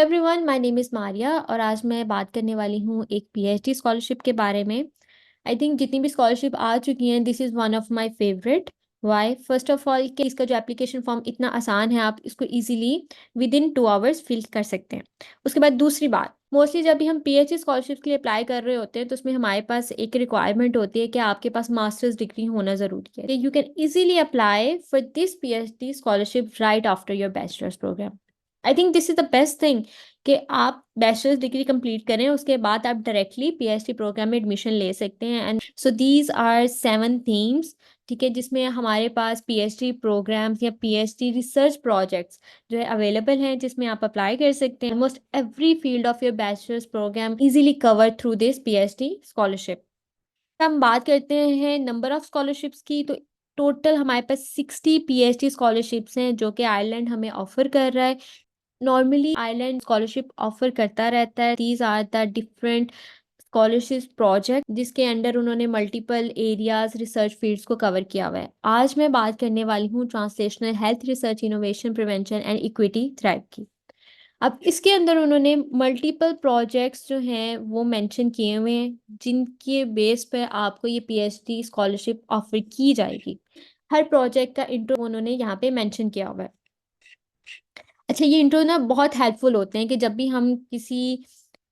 Everyone, my name is Maria और आज मैं बात करने वाली हूँ एक पीएचडी स्कॉलरशिप के बारे में। आई थिंक जितनी भी स्कॉलरशिप आ चुकी हैं, this is one of my favourite. Why? First of all कि इसका जो एप्लीकेशन फॉर्म इतना आसान है, आप इसको easily within 2 hours fill कर सकते हैं। उसके बाद दूसरी बात, मोस्टली जब भी हम पीएचडी स्कॉलरशिप के लिए अप्लाई कर रहे होते हैं तो उसमें हमारे पास एक रिक्वायरमेंट होती है कि आपके पास मास्टर्स डिग्री होना ज़रूरी है। You can easily apply for this PhD scholarship right after your bachelor's programme. I think this is the best thing कि आप बैचलर्स डिग्री कंप्लीट करें, उसके बाद आप डायरेक्टली पीएचडी प्रोग्राम में एडमिशन ले सकते हैं। And so these are 7 themes, ठीक है, जिसमें हमारे पास पीएचडी प्रोग्राम्स या पीएचडी रिसर्च प्रोजेक्ट्स जो है अवेलेबल हैं, जिसमें आप अप्लाई कर सकते हैं। Almost every field of your bachelor's programme easily cover through this PhD scholarship. हम बात करते हैं नंबर ऑफ स्कॉलरशिप्स की, तो टोटल हमारे पास 60 पीएचडी स्कॉलरशिप्स हैं जो कि आयरलैंड हमें ऑफर कर रहा है। नॉर्मली आयरलैंड स्कॉलरशिप ऑफर करता रहता है। These are the different scholarship project जिसके अंडर उन्होंने मल्टीपल एरियाज रिसर्च फील्ड्स को कवर किया हुआ है। आज मैं बात करने वाली हूँ Translational Health Research Innovation Prevention and Equity Thrive की। अब इसके अंदर उन्होंने मल्टीपल प्रोजेक्ट्स जो हैं वो मेंशन किए हुए हैं, जिनके बेस पर आपको ये पीएचडी स्कॉलरशिप ऑफर की जाएगी। हर प्रोजेक्ट का इंट्रो उन्होंने यहाँ पे मेंशन किया हुआ है। अच्छा, ये इंट्रो ना बहुत हेल्पफुल होते हैं कि जब भी हम किसी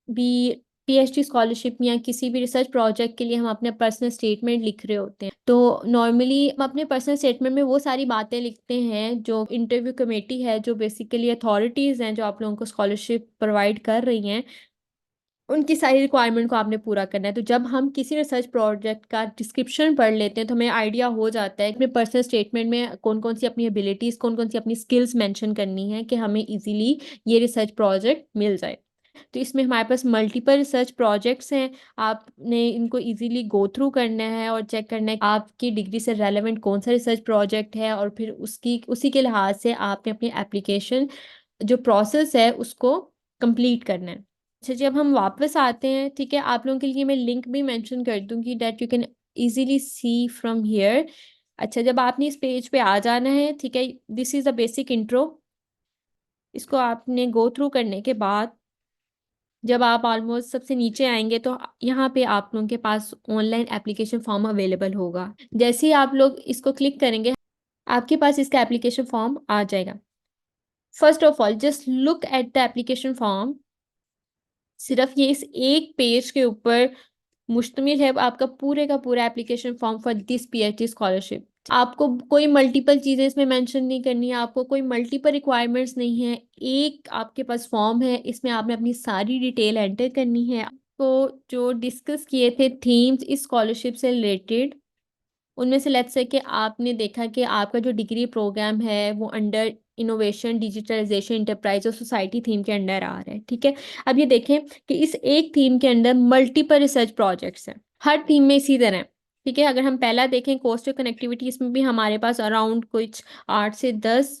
भी पीएचडी स्कॉलरशिप या किसी भी रिसर्च प्रोजेक्ट के लिए हम अपने पर्सनल स्टेटमेंट लिख रहे होते हैं, तो नॉर्मली हम अपने पर्सनल स्टेटमेंट में वो सारी बातें लिखते हैं जो इंटरव्यू कमेटी है, जो बेसिकली अथॉरिटीज़ हैं जो आप लोगों को स्कॉलरशिप प्रोवाइड कर रही हैं, उनकी सारी रिक्वायरमेंट को आपने पूरा करना है। तो जब हम किसी रिसर्च प्रोजेक्ट का डिस्क्रिप्शन पढ़ लेते हैं तो हमें आइडिया हो जाता है कि अपने पर्सनल स्टेटमेंट में कौन कौन सी अपनी एबिलिटीज़, कौन कौन सी अपनी स्किल्स मेंशन करनी है कि हमें इजीली ये रिसर्च प्रोजेक्ट मिल जाए। तो इसमें हमारे पास मल्टीपल रिसर्च प्रोजेक्ट्स हैं। आपने इनको इजीली गो थ्रू करना है और चेक करना है कि आपकी डिग्री से रेलेवेंट कौन सा रिसर्च प्रोजेक्ट है, और फिर उसी के लिहाज से आपने अपनी एप्लीकेशन जो प्रोसेस है उसको कंप्लीट करना है। अच्छा, जब हम वापस आते हैं, ठीक है, आप लोगों के लिए मैं लिंक भी मेंशन कर दूंगी that you can easily C from here. अच्छा, जब आपने इस पेज पे आ जाना है, ठीक है, this is the basic intro. इसको आपने गो थ्रू करने के बाद जब आप ऑलमोस्ट सबसे नीचे आएंगे तो यहाँ पे आप लोगों के पास ऑनलाइन एप्लीकेशन फॉर्म अवेलेबल होगा। जैसे ही आप लोग इसको क्लिक करेंगे, आपके पास इसका एप्लीकेशन फॉर्म आ जाएगा। First of all just look at the application form. सिर्फ ये इस एक पेज के ऊपर मुश्तमिल है आपका पूरे का पूरा application form for this PhD scholarship. आपको कोई मल्टीपल चीज़ें इसमें मेंशन नहीं करनी है, आपको कोई मल्टीपल रिक्वायरमेंट्स नहीं है। एक आपके पास फॉर्म है, इसमें आपने अपनी सारी डिटेल एंटर करनी है। आपको जो डिस्कस किए थे थीम्स इस स्कॉलरशिप से रिलेटेड, उनमें से लेट्स से कि आपने देखा कि आपका जो डिग्री प्रोग्राम है वो अंडर इनोवेशन, डिजिटलाइजेशन, इंटरप्राइज और सोसाइटी थीम के अंडर आ रहा है, ठीक है। अब ये देखें कि इस एक थीम के अंदर मल्टीपल रिसर्च प्रोजेक्ट्स हैं, हर थीम में इसी तरह, ठीक है। अगर हम पहला देखें कोस्टल कनेक्टिविटी, इसमें भी हमारे पास अराउंड कुछ 8 से 10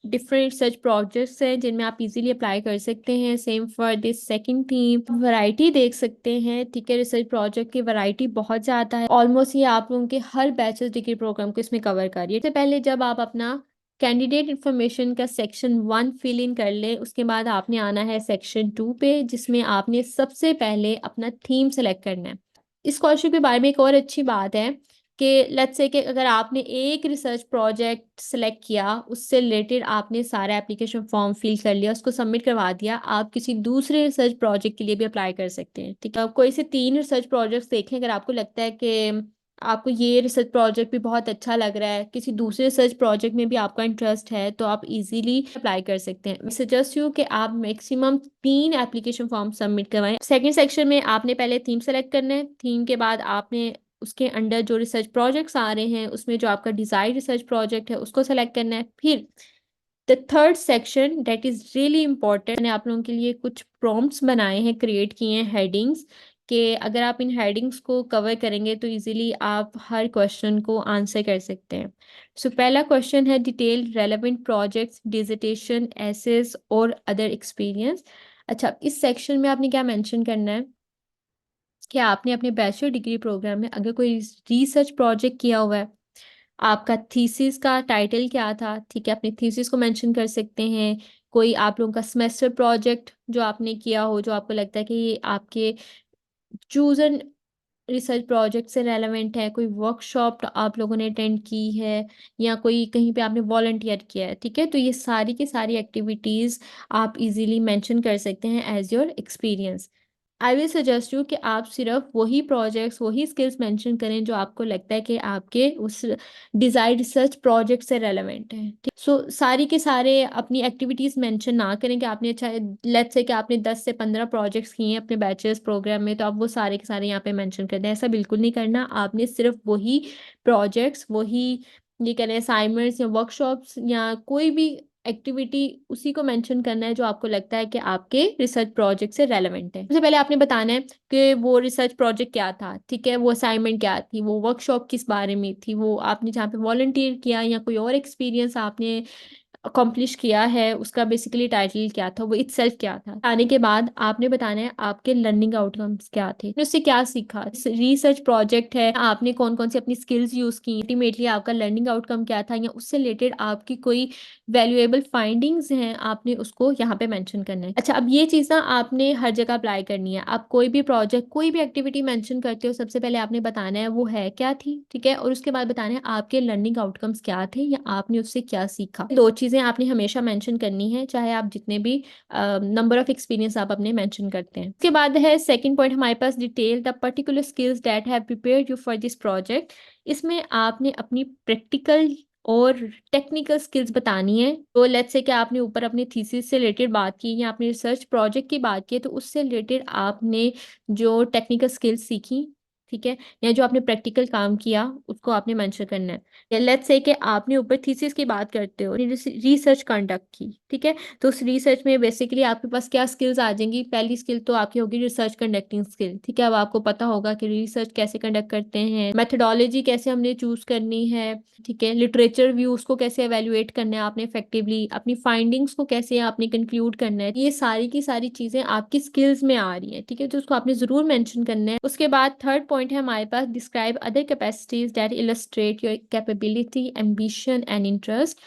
डिफरेंट रिसर्च प्रोजेक्ट्स हैं जिनमें आप इजीली अप्लाई कर सकते हैं। Same for this second theme, variety देख सकते हैं, ठीक है, रिसर्च प्रोजेक्ट की वैरायटी बहुत ज़्यादा है। ऑलमोस्ट ये आप लोगों के हर बैचलर डिग्री प्रोग्राम को इसमें कवर करिए। सबसे पहले जब आप अपना कैंडिडेट इन्फॉर्मेशन का सेक्शन 1 फिल इन कर ले, उसके बाद आपने आना है सेक्शन 2 पे, जिसमें आपने सबसे पहले अपना थीम सेलेक्ट करना है। इस स्कॉलरशिप के बारे में एक और अच्छी बात है कि लेट्स से कि अगर आपने एक रिसर्च प्रोजेक्ट सेलेक्ट किया, उससे रिलेटेड आपने सारा एप्लीकेशन फॉर्म फिल कर लिया, उसको सबमिट करवा दिया, आप किसी दूसरे रिसर्च प्रोजेक्ट के लिए भी अप्लाई कर सकते हैं, ठीक है। आप कोई से 3 रिसर्च प्रोजेक्ट्स देखें, अगर आपको लगता है कि आपको ये रिसर्च प्रोजेक्ट भी बहुत अच्छा लग रहा है, किसी दूसरे रिसर्च प्रोजेक्ट में भी आपका इंटरेस्ट है, तो आप इजीली अप्लाई कर सकते हैं। मैं सजेस्ट यू कि आप मैक्सिमम 3 एप्लीकेशन फॉर्म सबमिट करवाएं। सेकंड सेक्शन में आपने पहले थीम सेलेक्ट करना है, थीम के बाद आपने उसके अंडर जो रिसर्च प्रोजेक्ट्स आ रहे हैं उसमें जो आपका डिज़ायर रिसर्च प्रोजेक्ट है उसको सेलेक्ट करना है। फिर the third section that is really important, मैंने आप लोगों के लिए कुछ प्रॉम्प्ट्स बनाए हैं, क्रिएट किए हैं हेडिंग्स, कि अगर आप इन हेडिंग्स को कवर करेंगे तो इजीली आप हर क्वेश्चन को आंसर कर सकते हैं। सो पहला क्वेश्चन है detail relevant projects, dissertation, essays और अदर एक्सपीरियंस। अच्छा, इस सेक्शन में आपने क्या मेंशन करना है कि आपने अपने बैचलर डिग्री प्रोग्राम में अगर कोई रिसर्च प्रोजेक्ट किया हुआ है, आपका थीसिस का टाइटल क्या था, ठीक है, अपने थीसिस को मेंशन कर सकते हैं। कोई आप लोगों का सेमेस्टर प्रोजेक्ट जो आपने किया हो, जो आपको लगता है कि ये आपके चूजन रिसर्च प्रोजेक्ट से रेलेवेंट है, कोई वर्कशॉप आप लोगों ने अटेंड की है, या कोई कहीं पे आपने वॉलंटियर किया है, ठीक है। तो ये सारी की सारी एक्टिविटीज़ आप इजीली मेंशन कर सकते हैं as your experience. I will suggest you कि आप सिर्फ वही प्रोजेक्ट्स, वही स्किल्स मेंशन करें जो आपको लगता है कि आपके उस डिजायर्ड रिसर्च प्रोजेक्ट से रेलेवेंट है, ठीक। सो सारी के सारे अपनी एक्टिविटीज मेंशन ना करें कि आपने, अच्छा लेट्स से कि आपने 10 से 15 प्रोजेक्ट्स किए हैं अपने बैचलर्स प्रोग्राम में, तो आप वो सारे के सारे यहाँ पे मेंशन कर दें। ऐसा बिल्कुल नहीं करना। आपने सिर्फ वही प्रोजेक्ट्स, वही ये कह रहे हैं असाइनमेंट्स या वर्कशॉप्स या कोई भी एक्टिविटी, उसी को मेंशन करना है जो आपको लगता है कि आपके रिसर्च प्रोजेक्ट से रेलेवेंट है। सबसे पहले आपने बताना है कि वो रिसर्च प्रोजेक्ट क्या था, ठीक है, वो असाइनमेंट क्या थी, वो वर्कशॉप किस बारे में थी, वो आपने जहाँ पे वॉलंटियर किया या कोई और एक्सपीरियंस आपने अकॉम्प्लिश किया है, उसका बेसिकली टाइटल क्या था, वो इटसेल्फ क्या था। आने के बाद आपने बताना है आपके लर्निंग आउटकम्स क्या थे, आपने उससे क्या सीखा। रिसर्च प्रोजेक्ट है, आपने कौन कौन सी अपनी स्किल्स यूज की, अल्टीमेटली आपका लर्निंग आउटकम क्या था, या उससे रिलेटेड आपकी कोई वैल्यूएबल फाइंडिंग्स हैं, आपने उसको यहाँ पे मेंशन करना है। अच्छा, अब ये चीज़ ना आपने हर जगह अप्लाई करनी है। आप कोई भी प्रोजेक्ट, कोई भी एक्टिविटी मेंशन करते हो, सबसे पहले आपने बताना है वो है क्या थी, ठीक है, और उसके बाद बताना है आपके लर्निंग आउटकम्स क्या थे या आपने उससे क्या सीखा। दो चीज़ें आपने हमेशा मेंशन करनी है, चाहे आप जितने भी नंबर ऑफ एक्सपीरियंस आप अपने मेंशन करते हैं। उसके बाद है सेकंड पॉइंट हमारे पास, detail the particular skills that have prepared you for this project. इसमें आपने अपनी प्रैक्टिकल और टेक्निकल स्किल्स बतानी है। तो लेट्स से कि आपने ऊपर अपनी थीसिस से रिलेटेड बात की या अपने रिसर्च प्रोजेक्ट की बात की, तो उससे रिलेटेड आपने जो टेक्निकल स्किल्स सीखी, ठीक है, या जो आपने प्रैक्टिकल काम किया, उसको आपने मेंशन करना है। या लेट्स से कि आपने ऊपर थीसिस की बात करते हो, रिसर्च कंडक्ट की, ठीक है, तो उस रिसर्च में बेसिकली आपके पास क्या स्किल्स आ जाएंगी। पहली स्किल तो आपकी होगी रिसर्च कंडक्टिंग स्किल, ठीक है। अब आपको पता होगा कि रिसर्च कैसे कंडक्ट करते हैं, मेथोडोलॉजी कैसे हमने चूज करनी है, ठीक है, लिटरेचर व्यू उसको कैसे एवेल्युएट करना है आपने इफेक्टिवली, अपनी फाइंडिंग्स को कैसे आपने कंक्लूड करना है। ये सारी की सारी चीजें आपकी स्किल्स में आ रही हैं, ठीक है, तो उसको आपने जरूर मेंशन करना है। उसके बाद थर्ड पॉइंट है हमारे पास, describe other capacities that illustrate your capability, ambition and interest.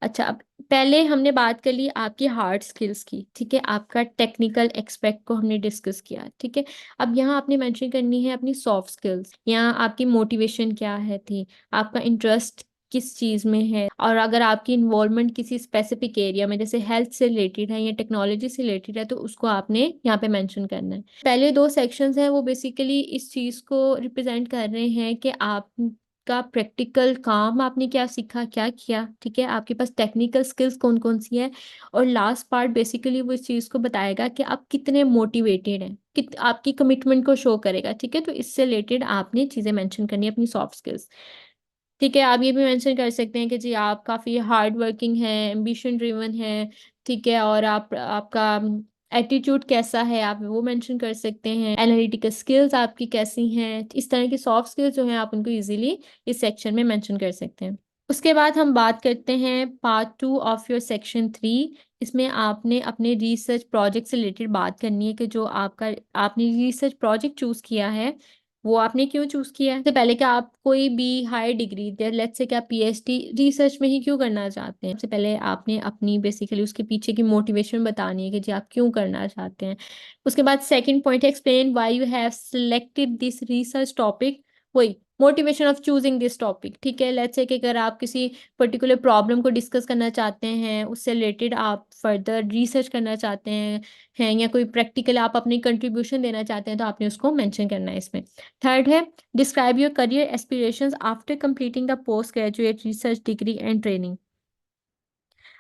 अच्छा, अब पहले हमने बात कर ली आपकी हार्ड स्किल्स की, ठीक है, आपका टेक्निकल एक्सपेक्ट को हमने डिस्कस किया, ठीक है। अब यहाँ आपने मेंशन करनी है अपनी सॉफ्ट स्किल्स, यहाँ आपकी मोटिवेशन क्या है थी, आपका इंटरेस्ट किस चीज़ में है, और अगर आपकी इन्वॉल्वमेंट किसी स्पेसिफिक एरिया में जैसे हेल्थ से रिलेटेड है या टेक्नोलॉजी से रिलेटेड है, तो उसको आपने यहाँ पे मेंशन करना है। पहले दो सेक्शंस हैं वो बेसिकली इस चीज़ को रिप्रेजेंट कर रहे हैं कि आपका प्रैक्टिकल काम आपने क्या सीखा, क्या किया, ठीक है, आपके पास टेक्निकल स्किल्स कौन कौन सी है, और लास्ट पार्ट बेसिकली वो इस चीज़ को बताएगा कि आप कितने मोटिवेटेड हैं, आपकी कमिटमेंट को शो करेगा, ठीक है। तो इससे रिलेटेड आपने चीज़ें मेंशन करनी है अपनी सॉफ्ट स्किल्स, ठीक है। आप ये भी मेंशन कर सकते हैं कि जी आप काफ़ी हार्ड वर्किंग हैं, एम्बिशन ड्रिवन है, ठीक है, और आपका एटीट्यूड कैसा है, आप वो मेंशन कर सकते हैं। एनालिटिकल स्किल्स आपकी कैसी हैं, इस तरह की सॉफ्ट स्किल्स जो हैं आप उनको इजीली इस सेक्शन में मेंशन कर सकते हैं। उसके बाद हम बात करते हैं पार्ट 2 ऑफ योर सेक्शन 3। इसमें आपने अपने रिसर्च प्रोजेक्ट से रिलेटेड बात करनी है कि जो आपने रिसर्च प्रोजेक्ट चूज किया है, वो आपने क्यों चूज किया है। सबसे पहले कि आप कोई भी हायर डिग्री, लेट्स से कि आप पीएचडी रिसर्च में ही क्यों करना चाहते हैं, सबसे पहले आपने अपनी बेसिकली उसके पीछे की मोटिवेशन बतानी है कि जी आप क्यों करना चाहते हैं। उसके बाद सेकंड पॉइंट है, explain why you have selected this research topic. वही motivation of choosing this topic, ठीक है। लेट्स से कि अगर आप किसी पर्टिकुलर प्रॉब्लम को डिस्कस करना चाहते हैं, उससे रिलेटेड आप फर्दर रिसर्च करना चाहते हैं या कोई प्रैक्टिकल आप अपनी कंट्रीब्यूशन देना चाहते हैं, तो आपने उसको मेंशन करना है इसमें। थर्ड है, describe your career aspirations after completing the post graduate research degree and training.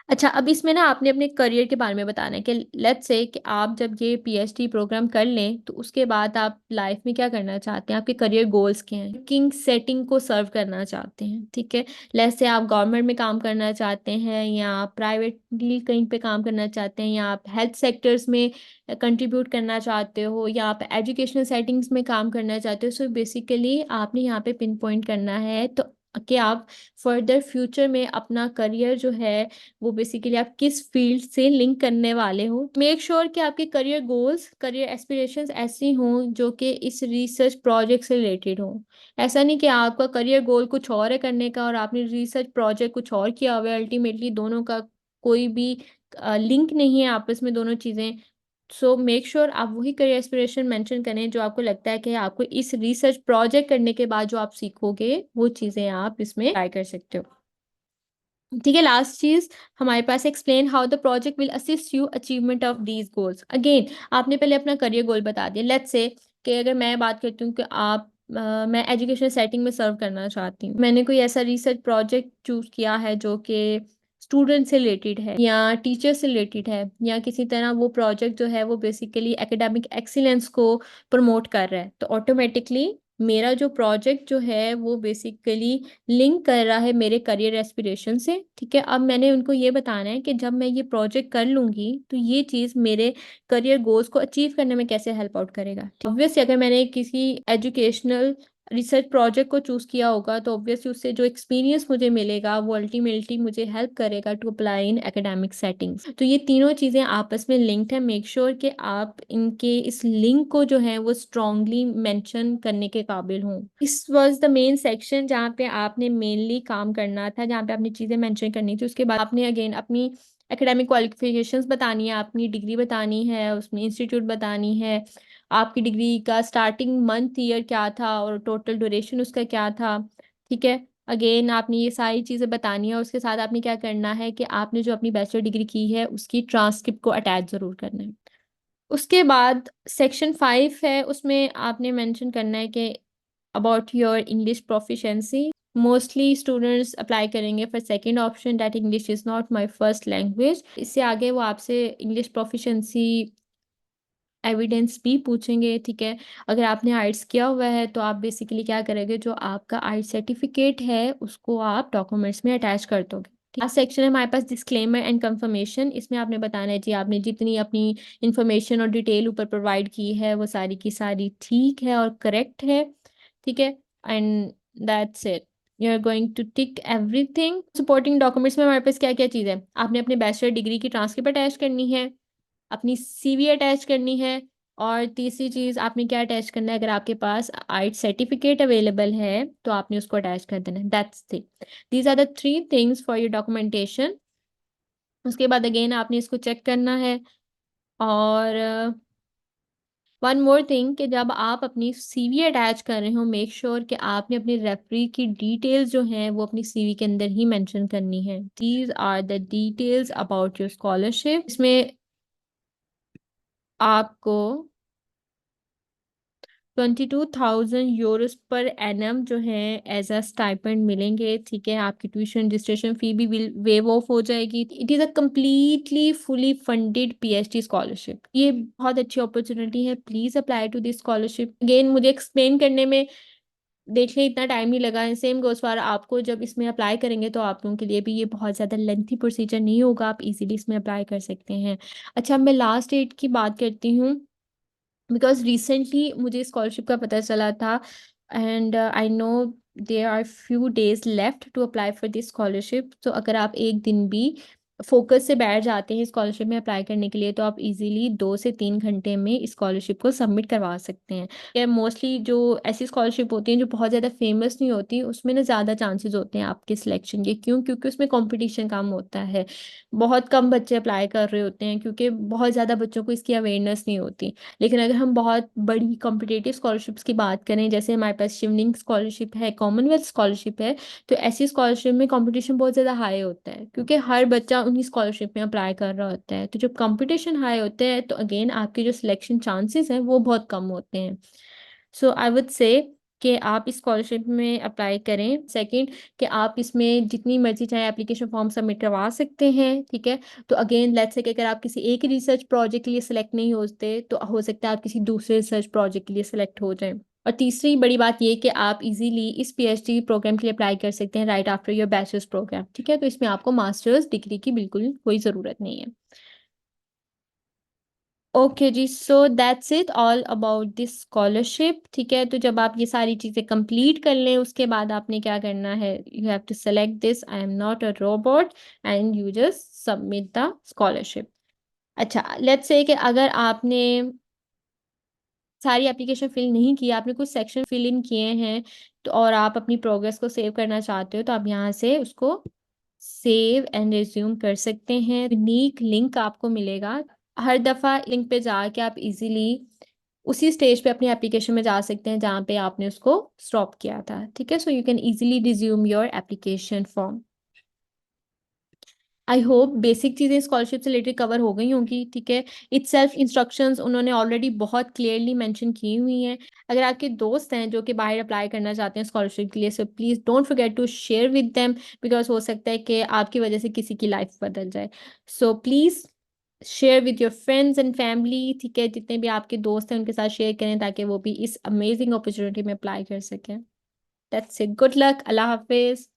अच्छा, अब इसमें ना आपने अपने करियर के बारे में बताना है कि लेट्स से कि आप जब ये पीएचडी प्रोग्राम कर लें, तो उसके बाद आप लाइफ में क्या करना चाहते हैं, आपके करियर गोल्स क्या हैं, किंग सेटिंग को सर्व करना चाहते हैं, ठीक है। लेट्स से आप गवर्नमेंट में काम करना चाहते हैं या प्राइवेटली कहीं पे काम करना चाहते हैं, या आप हेल्थ सेक्टर्स में कंट्रीब्यूट करना चाहते हो, या आप एजुकेशनल सेटिंग्स में काम करना चाहते हो। सो बेसिकली आपने यहाँ पे पिन पॉइंट करना है तो कि आप फर्दर फ्यूचर में अपना करियर जो है वो बेसिकली आप किस फील्ड से लिंक करने वाले हो। मेक श्योर कि आपके करियर गोल्स, करियर एस्पिरेशंस ऐसी हों जो कि इस रिसर्च प्रोजेक्ट से रिलेटेड हो। ऐसा नहीं कि आपका करियर गोल कुछ और है करने का और आपने रिसर्च प्रोजेक्ट कुछ और किया हुआ है, अल्टीमेटली दोनों का कोई भी लिंक नहीं है आपस में दोनों चीज़ें, सो मेक श्योर आप वही करियर एस्पिरेशन मेंशन करें जो आपको लगता है कि आपको इस रिसर्च प्रोजेक्ट करने के बाद जो आप सीखोगे वो चीज़ें आप इसमें ट्राई कर सकते हो। ठीक है, लास्ट चीज़ हमारे पास explain how the project will assist you achievement of these goals. Again आपने पहले अपना करियर गोल बता दिया। लेट्स से कि अगर मैं बात करती हूँ कि मैं एजुकेशन सेटिंग में सर्व करना चाहती हूँ, मैंने कोई ऐसा रिसर्च प्रोजेक्ट चूज किया है जो कि स्टूडेंट से रिलेटेड है या टीचर से रिलेटेड है या किसी तरह वो प्रोजेक्ट जो है वो बेसिकली एकेडमिक एक्सीलेंस को प्रमोट कर रहा है, तो ऑटोमेटिकली मेरा जो प्रोजेक्ट जो है वो बेसिकली लिंक कर रहा है मेरे करियर एस्पिरेशन से। ठीक है, अब मैंने उनको ये बताना है कि जब मैं ये प्रोजेक्ट कर लूँगी तो ये चीज़ मेरे करियर गोल्स को अचीव करने में कैसे हेल्प आउट करेगा। ऑब्वियसली अगर मैंने किसी एजुकेशनल रिसर्च प्रोजेक्ट को चूज़ किया होगा तो ऑब्वियसली उससे जो एक्सपीरियंस मुझे मिलेगा वो अल्टीमेटली मुझे हेल्प करेगा to apply in academic settings. तो ये तीनों चीज़ें आपस में लिंक्ड है। मेक श्योर कि आप इनके इस लिंक को जो है वो स्ट्रांगली मेंशन करने के काबिल हों। This was the main section जहाँ पे आपने मेनली काम करना था, जहाँ पे आपने चीज़ें मेंशन करनी थी। उसके बाद आपने अगेन अपनी एकेडमिक क्वालिफिकेशंस बतानी है, अपनी डिग्री बतानी है, उसमें इंस्टीट्यूट बतानी है, आपकी डिग्री का स्टार्टिंग मंथ ईयर क्या था और टोटल ड्यूरेशन उसका क्या था। ठीक है, अगेन आपने ये सारी चीज़ें बतानी है और उसके साथ आपने क्या करना है कि आपने जो अपनी बैचलर डिग्री की है उसकी ट्रांसक्रिप्ट को अटैच ज़रूर करना है। उसके बाद सेक्शन 5 है, उसमें आपने मेंशन करना है कि about your English proficiency. Mostly students apply करेंगे for second option that English is not my first language. इससे आगे वो आपसे इंग्लिश प्रोफिशिएंसी एविडेंस भी पूछेंगे। ठीक है, अगर आपने आइट्स किया हुआ है तो आप बेसिकली क्या करोगे, जो आपका आइट्स सर्टिफिकेट है उसको आप डॉक्यूमेंट्स में अटैच कर दोगे। लास्ट सेक्शन है हमारे पास डिस्क्लेमर एंड कंफर्मेशन। इसमें आपने बताना है जी आपने जितनी अपनी इंफॉर्मेशन और डिटेल ऊपर प्रोवाइड की है वो सारी की सारी ठीक है और करेक्ट है। ठीक है, and that's it, you are going to tick everything. Supporting documents में हमारे पास क्या क्या चीज़ है, आपने अपने बैचलर डिग्री की ट्रांसक्रिप्ट अटैच करनी है, अपनी सीवी अटैच करनी है, और तीसरी चीज़ आपने क्या अटैच करना है, अगर आपके पास आइट सर्टिफिकेट अवेलेबल है तो आपने उसको अटैच कर देना है। That's thing, these are the 3 things for your documentation. उसके बाद अगेन आपने इसको चेक करना है। और वन मोर थिंग कि जब आप अपनी सीवी अटैच कर रहे हो मेक श्योर कि आपने अपनी रेफरी की डिटेल्स जो हैं वो अपनी सीवी के अंदर ही मेंशन करनी है। These are the details about your scholarship. इसमें आपको 22,000 यूरोस पर एनम जो है एज अ स्टाइपेंड मिलेंगे। ठीक है, आपकी ट्यूशन रजिस्ट्रेशन फी भी विल वेव ऑफ हो जाएगी। It is a completely fully funded PhD scholarship. ये बहुत अच्छी अपॉर्चुनिटी है, please apply to this scholarship. Again मुझे एक्सप्लेन करने में देखिए इतना टाइम नहीं लगा है। सेम गोज़ फॉर आपको जब इसमें अप्लाई करेंगे तो आप लोगों के लिए भी ये बहुत ज़्यादा लेंथी प्रोसीजर नहीं होगा, आप इजीली इसमें अप्लाई कर सकते हैं। अच्छा, मैं लास्ट डेट की बात करती हूँ बिकॉज़ रिसेंटली मुझे स्कॉलरशिप का पता चला था and I know there are few days left to apply for this scholarship. तो अगर आप एक दिन भी फोकस से बैठ जाते हैं स्कॉलरशिप में अप्लाई करने के लिए तो आप इजीली 2 से 3 घंटे में इस स्कॉलरशिप को सबमिट करवा सकते हैं। या मोस्टली जो ऐसी स्कॉलरशिप होती हैं जो बहुत ज़्यादा फेमस नहीं होती उसमें ना ज़्यादा चांसेस होते हैं आपके सिलेक्शन के। क्यों? क्योंकि उसमें कंपटीशन कम होता है, बहुत कम बच्चे अप्लाई कर रहे होते हैं क्योंकि बहुत ज़्यादा बच्चों को इसकी अवेयरनेस नहीं होती। लेकिन अगर हम बहुत बड़ी कॉम्पिटिटिव स्कॉलरशिप्स की बात करें, जैसे हमारे पास शिवलिंग स्कॉलरशिप है, कॉमनवेल्थ स्कॉलरशिप है, तो ऐसी स्कॉलरशिप में कंपटीशन बहुत ज़्यादा हाई होता है क्योंकि हर बच्चा उन्हीं स्कॉलरशिप में अप्लाई कर रहा होता है। तो जब कंपटीशन हाई होते हैं तो अगेन आपके जो सिलेक्शन चांसेस हैं वो बहुत कम होते हैं। सो आई वुड से कि आप इस स्कॉलरशिप में अप्लाई करें। सेकंड, कि आप इसमें जितनी मर्ज़ी चाहे एप्लीकेशन फॉर्म सबमिट करवा सकते हैं। ठीक है, तो अगेन लेट्स से कि अगर आप किसी एक रिसर्च प्रोजेक्ट के लिए सेलेक्ट नहीं होते तो हो सकता है आप किसी दूसरे रिसर्च प्रोजेक्ट के लिए सेलेक्ट हो जाएँ। और तीसरी बड़ी बात ये कि आप इजीली इस पीएचडी प्रोग्राम के लिए अप्लाई कर सकते हैं right after your bachelor's programme. ठीक है, तो इसमें आपको मास्टर्स डिग्री की बिल्कुल कोई ज़रूरत नहीं है। Okay ji, so that's it all about this scholarship. ठीक है, तो जब आप ये सारी चीज़ें कंप्लीट कर लें उसके बाद आपने क्या करना है, you have to select this I am not a robot and you just submit the scholarship. अच्छा, लेट्स से कि अगर आपने सारी एप्लीकेशन फिल नहीं की, आपने कुछ सेक्शन फिल इन किए हैं तो और आप अपनी प्रोग्रेस को सेव करना चाहते हो तो आप यहाँ से उसको सेव एंड रिज्यूम कर सकते हैं। यूनिक लिंक आपको मिलेगा। हर दफ़ा लिंक पे जाके आप इजीली उसी स्टेज पे अपनी एप्लीकेशन में जा सकते हैं जहाँ पे आपने उसको स्टॉप किया था। ठीक है, so you can easily resume your application form. I hope basic चीज़ें स्कॉलरशिप से रिलेटेड कवर हो गई होंगी। ठीक है, इट्स सेल्फ इंस्ट्रक्शंस उन्होंने ऑलरेडी बहुत क्लियरली मेंशन की हुई हैं। अगर आपके दोस्त हैं जो कि बाहर अप्लाई करना चाहते हैं स्कॉलरशिप के लिए, so please don't forget to share with them, because हो सकता है कि आपकी वजह से किसी की लाइफ बदल जाए। So please share with your friends and family. ठीक है, जितने भी आपके दोस्त हैं उनके साथ शेयर करें ताकि वो भी इस अमेजिंग अपॉर्चुनिटी में अप्लाई कर सकें। दैट्स इट, गुड लक, अल्लाह हाफिज़।